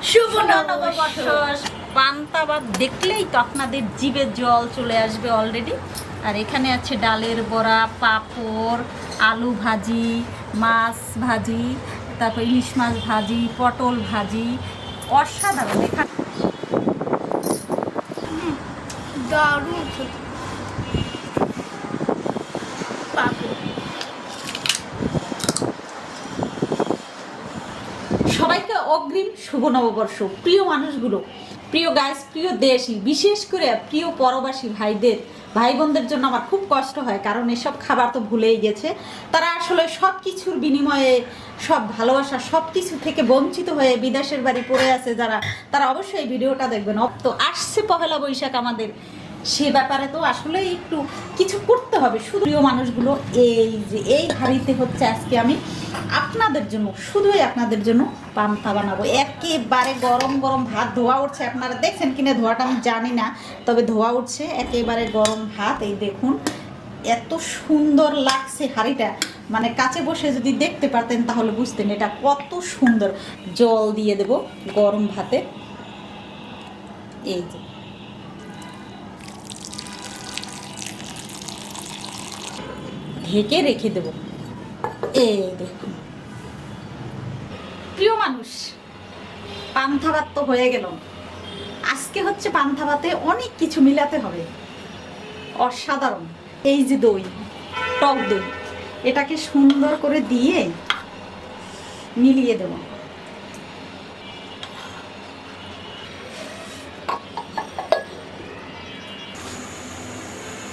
শুভ নববর্ষ। পান্তা ভাত দেখলেই তো আপনাদের জিভে জল চলে আসবে অলরেডি। আর এখানে আছে ডালের বড়া, পাঁপড়, আলু ভাজি, মাছ ভাজি, তারপর ইলিশ মাছ ভাজি, পটল ভাজি, অসাধারণ। এখানে দারুণ সবাইকে অগ্রিম শুভ নববর্ষ। প্রিয় মানুষগুলো, প্রিয় গাইস, প্রিয় দেশি, বিশেষ করে প্রিয় পরবাসী ভাইদের, ভাই বোনদের জন্য আমার খুব কষ্ট হয়, কারণ এসব খাবার তো ভুলেই গেছে। তারা আসলে সব কিছুর বিনিময়ে, সব ভালোবাসা, সব কিছু থেকে বঞ্চিত হয়ে বিদেশের বাড়ি পড়ে আছে যারা, তারা অবশ্যই এই ভিডিওটা দেখবেন। তো আসছে পহেলা বৈশাখ আমাদের, সে ব্যাপারে তো আসলে একটু কিছু করতে হবে। শুধু প্রিয় মানুষগুলো, এই যে এই হাঁড়িতে হচ্ছে আজকে আমি আপনাদের জন্য, শুধুই আপনাদের জন্য পান্তা বানাবো। একেবারে গরম গরম ভাত, ধোয়া উঠছে। আপনারা দেখছেন কিনা ধোয়াটা আমি জানি না, তবে ধোয়া উঠছে। একেবারে গরম ভাত, এই দেখুন এত সুন্দর লাগছে হাঁড়িটা। মানে কাছে বসে যদি দেখতে পারতেন তাহলে বুঝতেন এটা কত সুন্দর। জল দিয়ে দেব গরম ভাতে, এই যে ঢেকে রেখে দেব। এই দেখুন প্রিয় মানুষ, পান্তা ভাত তো হয়ে গেল। আজকে হচ্ছে পান্তা ভাতে অনেক কিছু মিলাতে হবে, অসাধারণ। এই যে দই, টক দই, এটাকে সুন্দর করে দিয়ে মিলিয়ে দেব।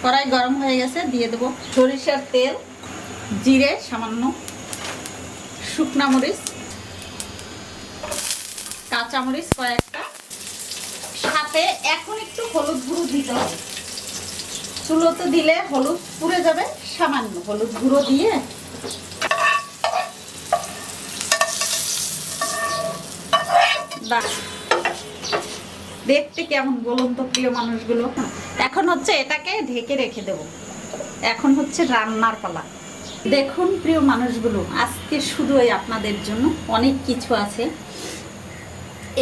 কড়াই গরম হয়ে গেছে, দিয়ে দেব সরিষার তেল, জিরে সামান্য, শুকনা মরিচ, কাঁচামরিচ কয়েকটা, সাথে এখন একটু হলুদ গুঁড়ো দিতে হবে। চুলোতে দিলে হলুদ পুড়ে যাবে, সামান্য হলুদ গুঁড়ো দিয়ে দেখতে কেমন বলুন তো প্রিয় মানুষগুলো। এখন হচ্ছে এটাকে ঢেকে রেখে দেব। এখন হচ্ছে রান্নার পালা। দেখুন প্রিয় মানুষগুলো, আজকে শুধুই আপনাদের জন্য অনেক কিছু আছে।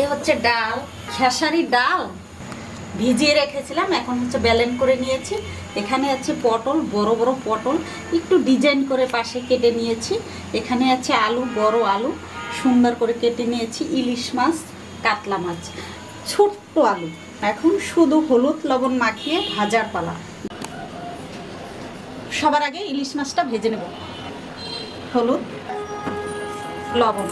এ হচ্ছে ডাল, খেসারি ডাল ভিজিয়ে রেখেছিলাম, এখন হচ্ছে ব্যালেন্ড করে নিয়েছি। এখানে আছে পটল, বড় বড় পটল, একটু ডিজাইন করে পাশে কেটে নিয়েছি। এখানে আছে আলু, বড় আলু সুন্দর করে কেটে নিয়েছি। ইলিশ মাছ, কাতলা মাছ, ছোট্ট আলু। এখন শুধু হলুদ লবণ মাখিয়ে ভাজার পালা। সবার আগে ইলিশ মাছটা ভেজে নেব। হলুদ লবণ,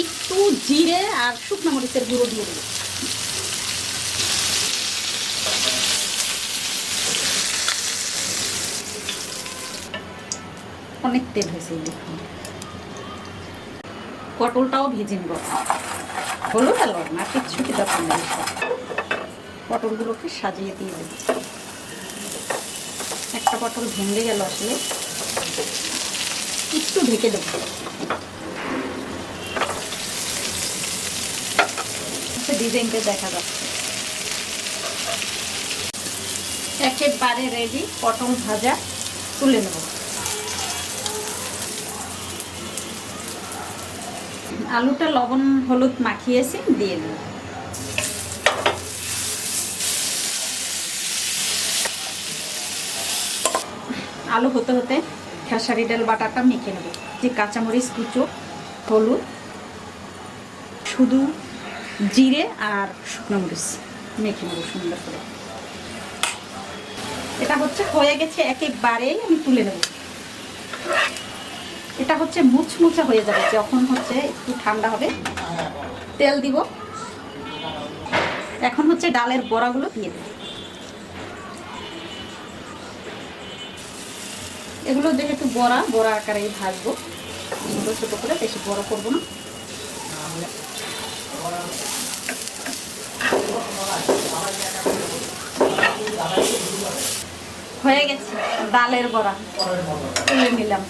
একটু জিরে আর শুকনো মরিচের গুঁড়ো দিয়ে দেবো। অনেক তেল হয়েছে, দেখুন। পটলটাও ভেজে নেব। হলুদ আর লবণ, আর কিচ্ছু কি দরকার নেই। পটলগুলোকে সাজিয়ে দিয়ে দেব। একটা পটল ভেঙে গেল, আসলে একটু ঢেকে দেব। ডিজাইনটা দেখা যাচ্ছে। একেবারে রেডি পটল ভাজা, তুলে নেব। আলুটা লবণ হলুদ মাখিয়েছি, দিয়ে দেব। আলু হতে হতে খেসারি ডাল বাটাটা মেখে নেব। যে কাঁচামরিচ কুচো, হলুদ, শুধু জিরে আর শুকনো মরিচ মেখে নেব সুন্দর করে। এটা হচ্ছে হয়ে গেছে একেবারে, আমি তুলে নেব। এটা হচ্ছে মুচমুচা হয়ে যাবে যখন হচ্ছে একটু ঠান্ডা হবে। তেল দিব। এখন হচ্ছে ডালের বড়াগুলো দিয়ে দেব। এগুলো যেহেতু বড়া, বড়া আকারে ভাজবো, ছোটো ছোটো করে, বেশি বড় করবো না। হয়ে গেছে ডালের বড়া, তুলে নিলাম।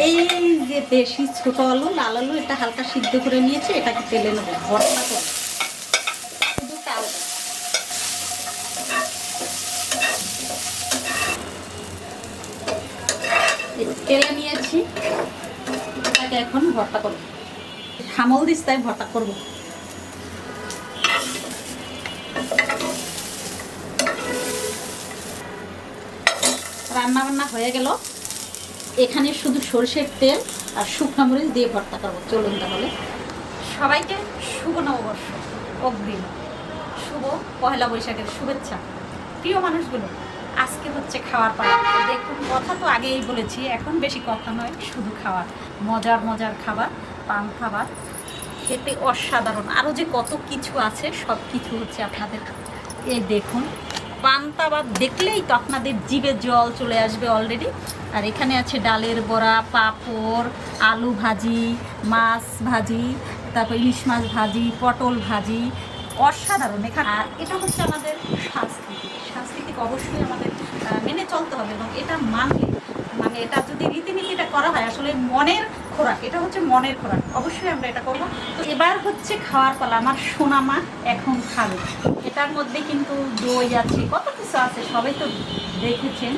এই যে দেশি ছোট আলু, লাল আলু, এটা হালকা সিদ্ধ করে নিয়েছি, এটাকে তেলে নেবো ভর্তা করে। শুধু চাল তেলে নিয়েছি, এটাকে এখন ভর্তা করব। হামল দিস্তায় ভর্তা করব। রান্না বান্না হয়ে গেল, এখানে শুধু সরষের তেল আর শুকনো মরিচ দিয়ে ভর্তা করবো। চলুন তাহলে। সবাইকে শুভ নববর্ষ, অগ্রিম শুভ পহেলা বৈশাখের শুভেচ্ছা। প্রিয় মানুষগুলো, আজকে হচ্ছে খাওয়ার পালা। দেখুন, কথা তো আগেই বলেছি, এখন বেশি কথা নয়, শুধু খাবার, মজার মজার খাবার, পান খাবার, খেতে অসাধারণ। আরও যে কত কিছু আছে, সব কিছু হচ্ছে আপনাদের। এই দেখুন, পান্তা ভাত দেখলেই তো আপনাদের জিভে জল চলে আসবে অলরেডি। আর এখানে আছে ডালের বড়া, পাঁপড়, আলু ভাজি, মাছ ভাজি, তারপর ইলিশ মাছ ভাজি, পটল ভাজি, অসাধারণ। এখানে আর এটা হচ্ছে আমাদের সাংস্কৃতিক অবশ্যই আমাদের মেনে চলতে হবে, এবং এটা মানে এটা যদি রীতিনীতিটা করা হয়, আসলে মনের খোরাক, এটা হচ্ছে মনের খোরাক, অবশ্যই আমরা এটা করবো। তো এবার হচ্ছে খাওয়ার পালা। আমার সোনামা এখন খাবে। এটার মধ্যে কিন্তু দই আছে, কত কিছু আছে, সবাই তো দেখেছেন।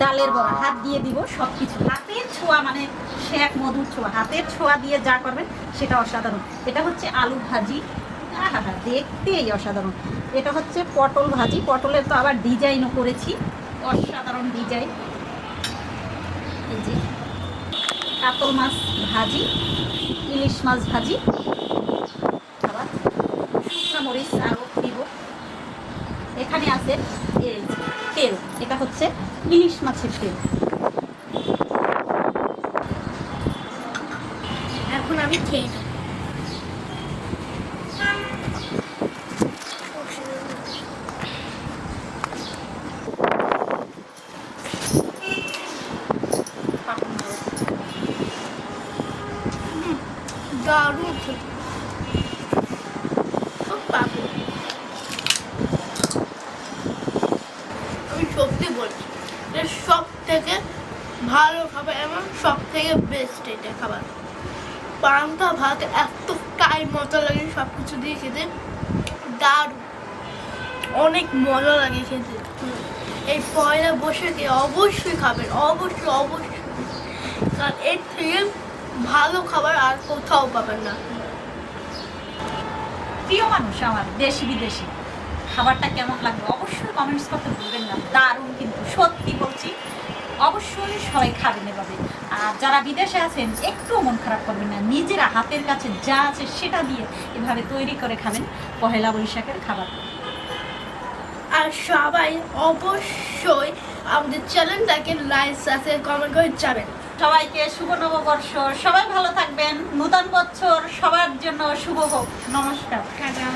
ডালের বড়া হাত দিয়ে দিব, সব কিছু হাতের ছোঁয়া, মানে সে এক মধুর ছোঁয়া। হাতের ছোঁয়া দিয়ে যা করবেন সেটা অসাধারণ। এটা হচ্ছে আলু ভাজি, দেখতেই অসাধারণ। এটা হচ্ছে পটল ভাজি, পটলের তো আবার ডিজাইনও করেছি, অসাধারণ ডিজাইন। এই যে কাতল মাছ ভাজি, ইলিশ মাছ ভাজি, আবার শুকনো মরিচ আরও দিব। এখানে আছে এই তেল, এটা হচ্ছে ইলিশ মাছের তেল। এখন আমি খেয়ে নেব। দারুণ খেতে। পাবো, আমি সত্যি বলছি, এটা সব থেকে ভালো খাবার এবং সব থেকে বেস্ট এটা খাবার। পান্তা ভাত এতটাই মজা লাগে, সব কিছু দিয়ে খেতে দারুণ, অনেক মজা লাগে খেতে। এই পয়লা বৈশাখে অবশ্যই খাবেন, অবশ্যই অবশ্যই, কারণ এর থেকে ভালো খাবার আর কোথাও পাবেন না। প্রিয় মানুষ আমার, দেশি বিদেশি, খাবারটা কেমন লাগবে অবশ্যই কমেন্টস করতে ভুলবেন না। দারুণ, কিন্তু সত্যি বলছি, অবশ্যই সবাই খাবেন এভাবে। আর যারা বিদেশে আছেন, একটু মন খারাপ করবেন না, নিজেরা হাতের কাছে যা আছে সেটা দিয়ে এভাবে তৈরি করে খাবেন পহেলা বৈশাখের খাবার। আর সবাই অবশ্যই আমাদের চ্যানেলটাকে লাইক সাবস্ক্রাইব কমেন্ট করে যাবেন। সবাইকে শুভ নববর্ষ, সবাই ভালো থাকবেন, নূতন বছর সবার জন্য শুভ হোক। নমস্কার। টাটা।